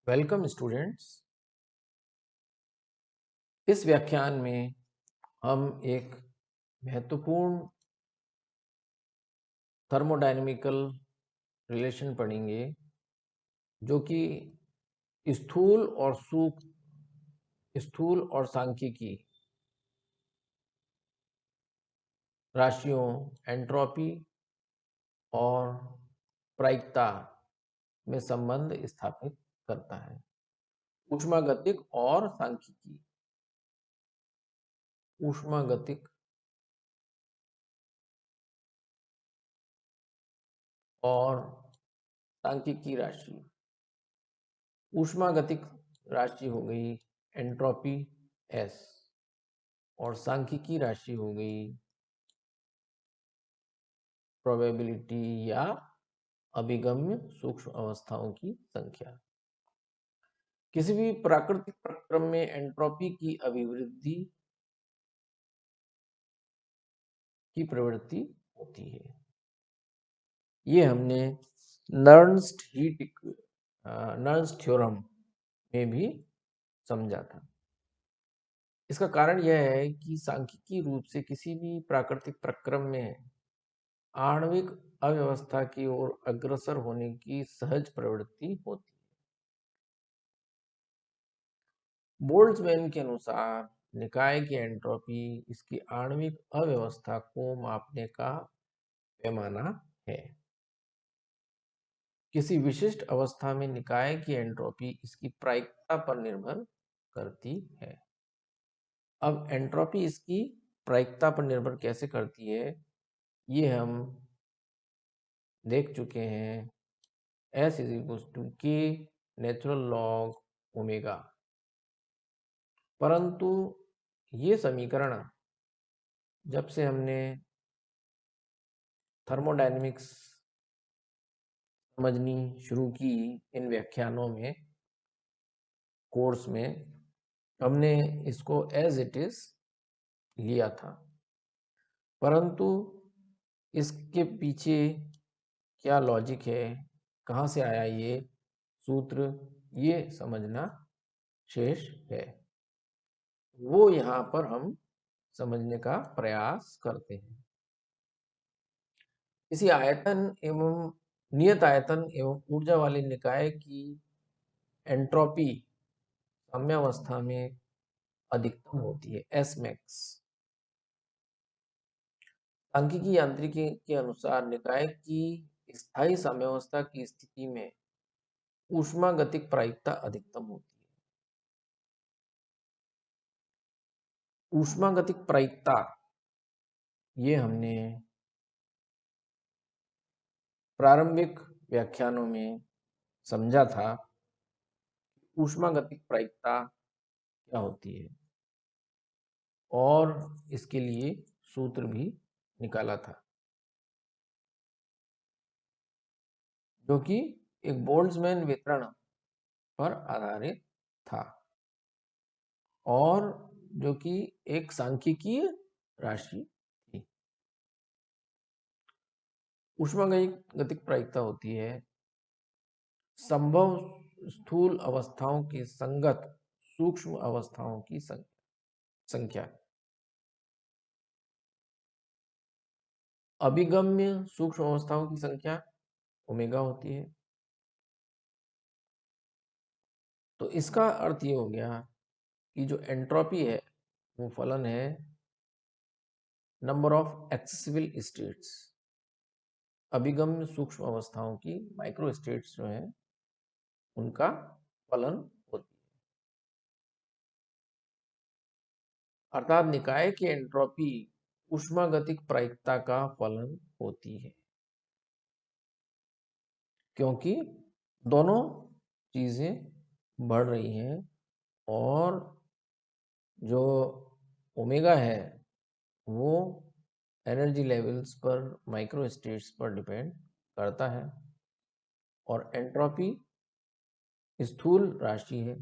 Welcome students. इस व्याख्यान में हम एक महत्वपूर्ण थर्मोडायनेमिकल रिलेशन पढ़ेंगे जो कि स्थूल और सांख्यिकी राशियों एंट्रोपी और प्रायिकता में संबंध स्थापित करता है। ऊष्मागतिक और सांख्यिकी ऊष्मागतिक और सांख्यिकी राशि ऊष्मागतिक राशि हो गई एंट्रोपी S और सांख्यिकी राशि हो गई प्रोबेबिलिटी या अभिगम्य सूक्ष्म अवस्थाओं की संख्या। किसी भी प्राकृतिक प्रक्रम में एंट्रोपी की अभिवृद्धि की प्रवृत्ति होती है। ये हमने नर्न्स थ्योरम में भी समझा था। इसका कारण यह है कि सांख्यिकी रूप से किसी भी प्राकृतिक प्रक्रम में आणविक अव्यवस्था की ओर अग्रसर होने की सहज प्रवृत्ति होती है। बोल्ट्जमैन के अनुसार निकाय की एंट्रोपी इसकी आणविक अव्यवस्था को मापने का पैमाना है। किसी विशिष्ट अवस्था में निकाय की एंट्रोपी इसकी प्रायिकता पर निर्भर करती है। अब एंट्रोपी इसकी प्रायिकता पर निर्भर कैसे करती है, ये हम देख चुके हैं। S = K natural log omega. परंतु ये समीकरण जब से हमने थर्मोडायनेमिक्स समझनी शुरू की इन व्याख्यानों में, कोर्स में, हमने इसको एज इट इज लिया था। परंतु इसके पीछे क्या लॉजिक है, कहाँ से आया ये सूत्र, ये समझना शेष है। वो यहाँ पर हम समझने का प्रयास करते हैं। किसी आयतन एवं नियत आयतन एवं ऊर्जा वाले निकाय की एंट्रोपी साम्यावस्था में अधिकतम होती है, S max। सांख्यिकी यांत्रिकी के अनुसार निकाय की स्थायी साम्यावस्था की स्थिति में ऊष्मागतिक प्रायिकता अधिकतम होती है। ऊष्मागतिक प्रायिकता ये हमने प्रारंभिक व्याख्यानों में समझा था। ऊष्मागतिक प्रायिकता क्या होती है और इसके लिए सूत्र भी निकाला था, जो कि एक बोल्ट्जमैन वितरण पर आधारित था और जो कि एक सांख्यिकीय राशि थी। ऊष्मागतिक प्रायिकता होती है संभव स्थूल अवस्थाओं की संगत सूक्ष्म अवस्थाओं की संख्या। अभिगम्य सूक्ष्म अवस्थाओं की संख्या ओमेगा होती है। तो इसका अर्थ ये हो गया कि जो एंट्रोपी है वो फलन है नंबर ऑफ एक्सेसिबल स्टेट्स। अभिगम्य सूक्ष्म अवस्थाओं की माइक्रो स्टेट्स जो है उनका फलन होती है। अर्थात निकाय की एंट्रोपी ऊष्मागतिक प्रायिकता का फलन होती है, क्योंकि दोनों चीजें बढ़ रही हैं और जो ओमेगा है वो एनर्जी लेवल्स पर, माइक्रो स्टेट्स पर डिपेंड करता है और एंट्रोपी स्थूल राशि है।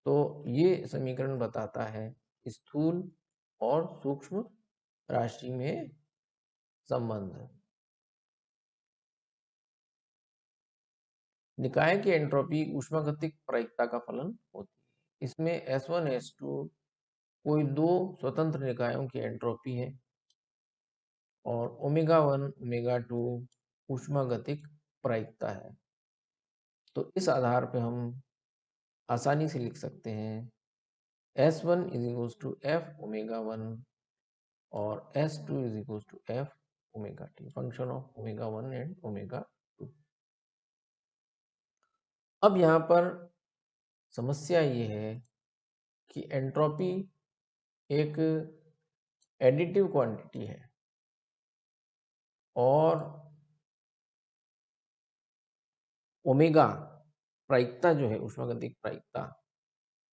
तो ये समीकरण बताता है स्थूल और सूक्ष्म राशि में संबंध। निकाय की एंट्रोपी ऊष्मागतिक प्रायिकता का फलन होती है। इसमें S1 S2 कोई दो स्वतंत्र निकायों की एंट्रोपी है और ओमेगा 1 ओमेगा 2 ऊष्मागतिक प्रायिकता है। तो इस आधार पे हम आसानी से लिख सकते हैं S1 is equals to F omega 1 और S2 is equals to F omega T, function of omega 1 and omega 2। अब यहाँ पर समस्या ये है कि एंट्रोपी एक एडिटिव क्वांटिटी है और ओमेगा प्रायिकता जो है ऊष्मागतिक प्रायिकता,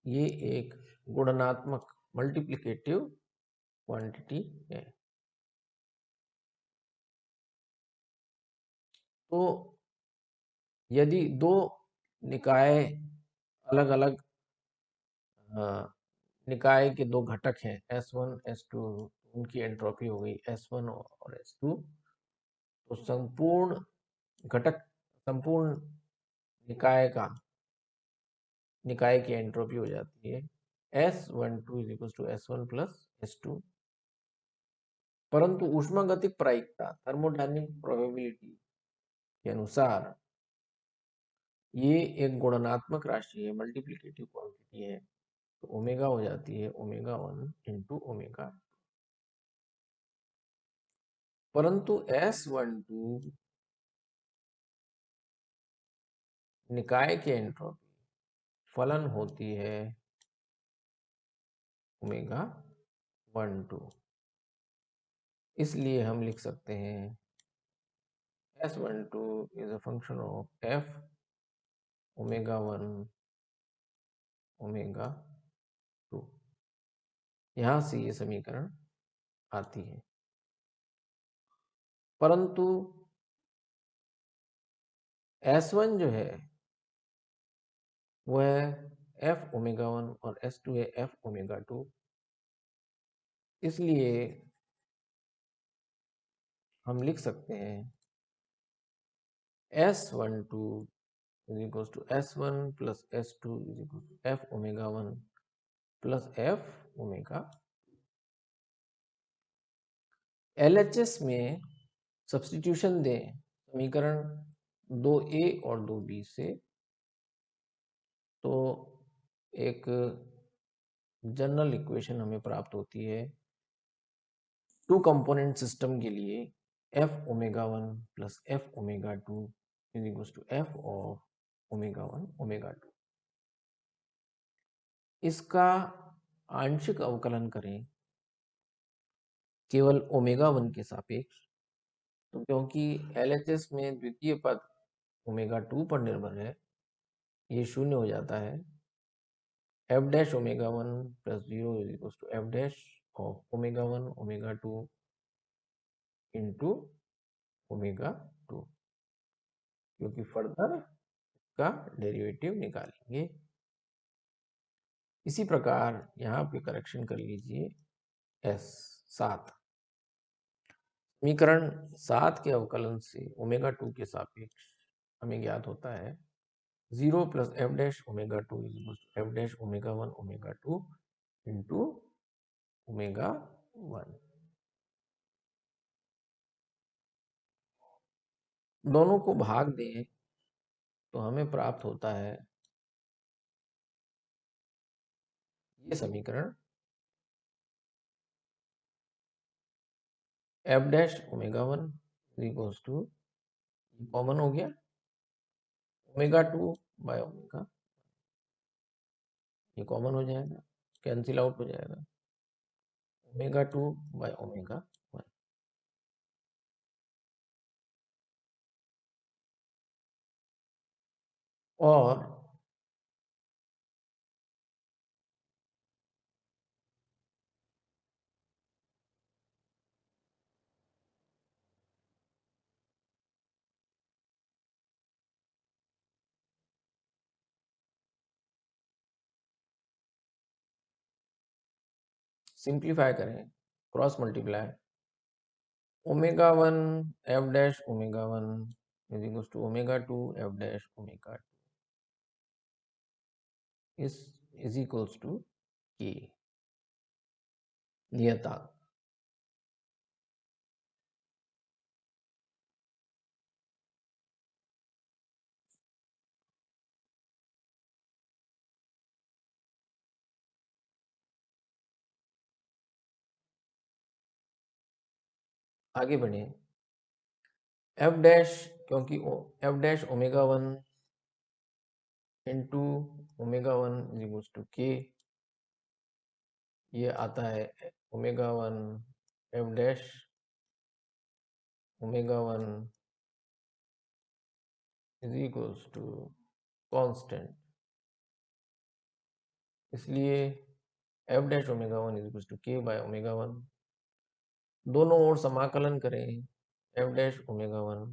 ये एक गुणनात्मक मल्टीप्लिकेटिव क्वांटिटी है। तो यदि दो निकाय अलग अलग निकाय के दो घटक हैं S1 S2, उनकी एंट्रोपी हो गई S1 और S2, तो संपूर्ण घटक संपूर्ण निकाय की एंट्रोपी हो जाती है S12 is equal to S1 plus S2। परंतु ऊष्मागतिक प्रायिकता थर्मोडायनेमिक प्रोबेबिलिटी के अनुसार ये एक गुणनात्मक राशि है, मल्टीप्लिकेटिव क्वांटिटी है। तो ओमेगा हो जाती है ओमेगा 1 इंटू ओमेगा। परंतु S12 निकाय की एंट्रोपी फलन होती है ओमेगा 1 2। इसलिए हम लिख सकते हैं S12 is a function of F omega 1 omega 2। यहाँ से ये समीकरण आती है। परंतु S1 जो है वह F ओमेगा 1 और S2 है F ओमेगा 2। इसलिए हम लिख सकते हैं S12 is equals to S1 plus S2 is equal to F omega 1 plus F omega। LHS में सब्स्टिट्यूशन दें समीकरण 2A और 2B से, तो एक जनरल इक्वेशन हमें प्राप्त होती है टू कंपोनेंट सिस्टम के लिए F omega 1 plus F omega 2 is equal to F of omega 1 omega 2। इसका आंशिक अवकलन करें केवल ओमेगा 1 के सापेक्ष, तो क्योंकि LHS में द्वितीय पद ओमेगा 2 पर निर्भर है, ये शून्य हो जाता है। F dash omega 1 plus 0 is equal to F dash of omega 1 omega 2 into omega 2, क्योंकि फर्दर का डेरिवेटिव निकालेंगे। इसी प्रकार यहाँ पे करेक्शन कर लीजिए S7। समीकरण 7 के अवकलन से ओमेगा 2 के सापेक्ष हमें ज्ञात होता है 0 plus F dash omega 2 is equal to F dash omega 1 omega 2 into omega 1। दोनों को भाग दें तो हमें प्राप्त होता है ये समीकरण F dash omega 1 equals to, common हो गया, ओमेगा 2 बाय ओमेगा, ये कॉमन हो जाएगा, कैंसिल आउट हो जाएगा, ओमेगा 2 बाय ओमेगा 1। और सिंप्लीफाई करें, cross multiply, omega 1 F dash omega 1 is equals to omega 2 F dash omega 2 is equals to K नियतांक। आगे बढ़े, एफ डैश, क्योंकि F dash omega 1 into omega 1 is equals to K, ये आता है omega 1 F dash omega 1 is equals to constant, इसलिए F dash omega 1 is equals to K by omega 1, दोनों ओर समाकलन करें, F dash omega 1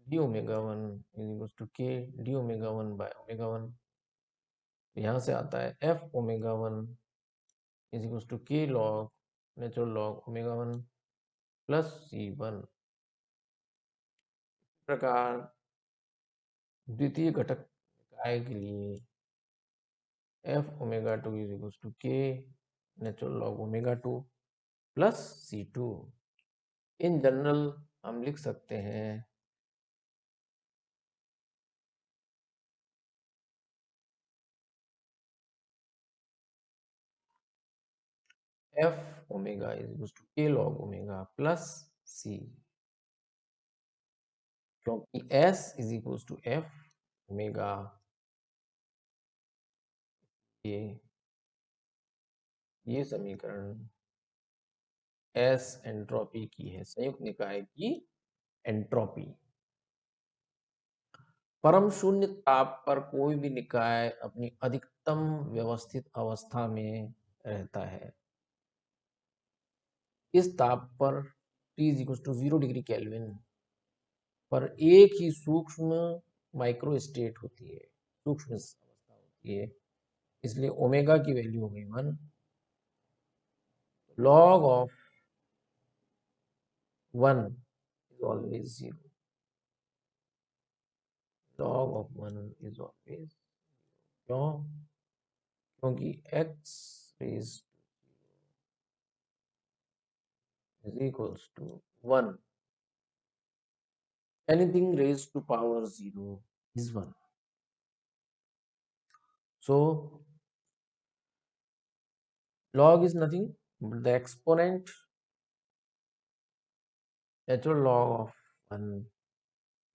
D omega 1 is equals to K D omega 1 by omega 1, यहाँ से आता है F omega 1 is equals to K log natural log omega 1 plus C1। प्रकार द्वितीय घटक निकाय के लिए F omega 2 is equals to K natural log omega 2 plus C2। In general हम लिख सकते हैं F omega is equals to K log omega plus C, क्योंकि S is equals to F omega, ये समीकरण S एंट्रोपी की है, संयुक्त निकाय की एंट्रोपी। परम शून्य ताप पर कोई भी निकाय अपनी अधिकतम व्यवस्थित अवस्था में रहता है। इस ताप पर T = 0 डिग्री केल्विन पर एक ही सूक्ष्म माइक्रो स्टेट होती है, सूक्ष्म अवस्था होती है, इसलिए ओमेगा की वैल्यू हो गई 1, log of 1 is always 0, log of 1 is always, क्यों? क्योंकि x raised is equals to 1, anything raised to power 0 is 1. So log is nothing but the exponent, natural log of 1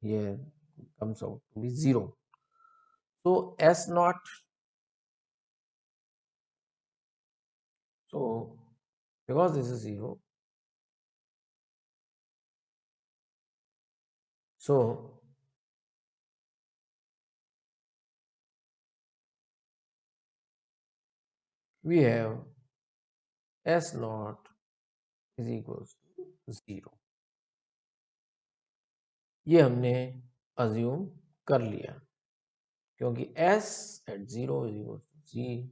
here comes out to be 0. So S naught, so because this is 0, so we have S naught is equals to 0, ये हमने assume कर लिया, क्योंकि S at 0 is equals to G,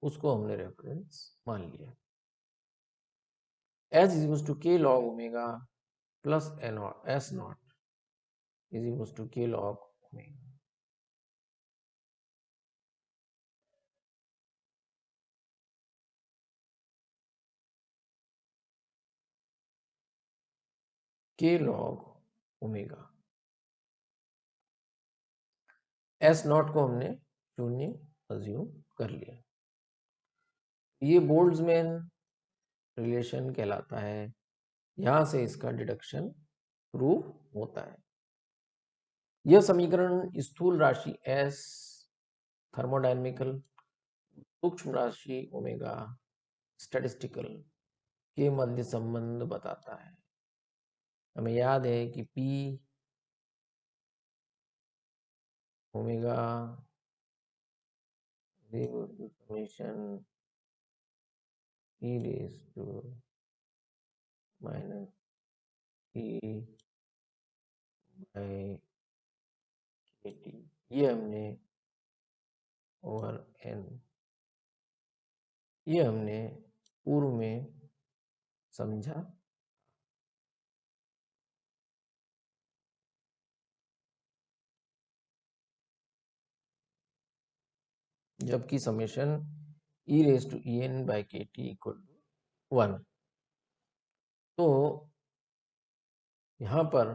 उसको हमने reference मान लिया। S is equals to K log omega plus S naught is equals to K log omega. K log omega, S not को हमने शून्य अज्यूम कर लिया। ये बोल्ट्जमैन रिलेशन कहलाता है, यहां से इसका डिडक्शन प्रूव होता है। यह समीकरण स्थूल राशि S थर्मोडायनेमिकल, सूक्ष्म राशि ओमेगा स्टैटिस्टिकल के मध्य संबंध बताता है। हमें याद है कि P omega summation e raised to minus e by kt, ये हमने ओवर n, ये हमने पूर्व में समझा। जबकि summation e raise to en by K T equal to 1। तो यहाँ पर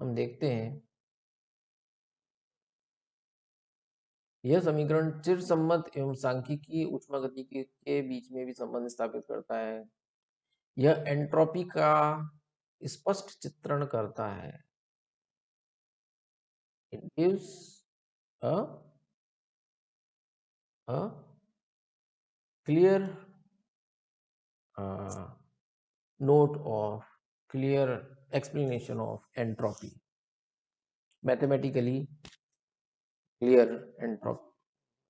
हम देखते हैं यह समीकरण चिरसम्मत एवं सांख्यिकी ऊष्मागतिकी के बीच में भी संबंध स्थापित करता है। यह एंट्रोपी का स्पष्ट चित्रण करता है। It gives a clear note of clear explanation of entropy, mathematically clear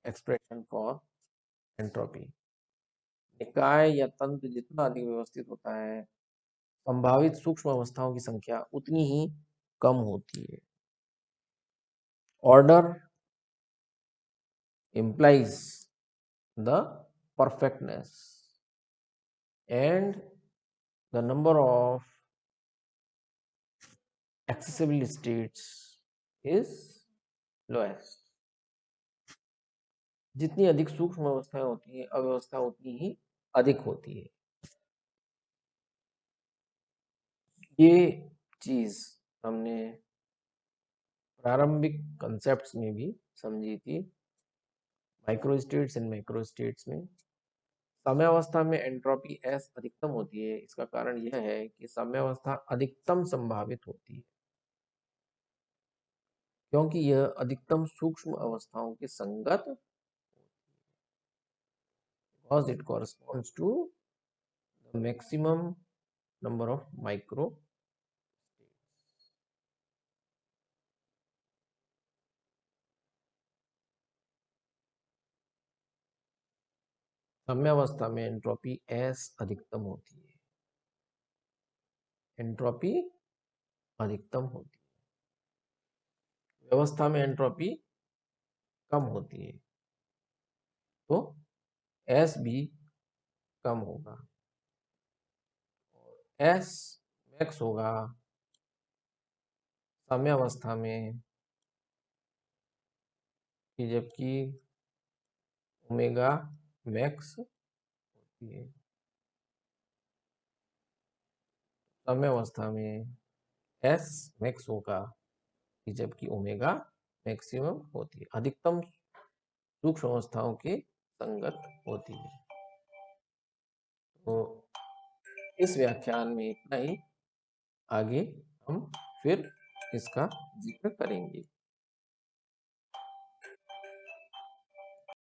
expression for entropy। निकाय या तंत्र जितना अधिक व्यवस्थित होता है, संभावित सूक्ष्म अवस्थाओं की संख्या उतनी ही कम होती है। Order implies the perfectness and the number of accessible states is lowest। जितनी अधिक सूक्ष्म अवस्थाएं होती है, अव्यवस्था उतनी ही अधिक होती है। ये चीज हमने प्रारंभिक कंसेप्ट्स में भी समझी थी। Micro states and macro states में साम्यावस्था में एंट्रोपी एस अधिकतम होती है। इसका कारण यह है कि साम्यावस्था अधिकतम संभावित होती है क्योंकि यह अधिकतम सूक्ष्म अवस्थाओं के संगत, because it corresponds to the maximum number of micro states। साम्यावस्था में एंट्रोपी एस अधिकतम होती है, एंट्रोपी अधिकतम होती है। व्यवस्था में एंट्रोपी कम होती है तो एस भी कम होगा। एस मैक्स होगा साम्यावस्था में कि जबकि ओमेगा मैक्स होती है। साम्यावस्था में एस मैक्स होगा कि जबकि ओमेगा मैक्सिमम होती है, अधिकतम सूक्ष्म अवस्थाओं के संगत होती है। तो इस व्याख्यान में इतना ही, आगे हम फिर इसका जिक्र करेंगे।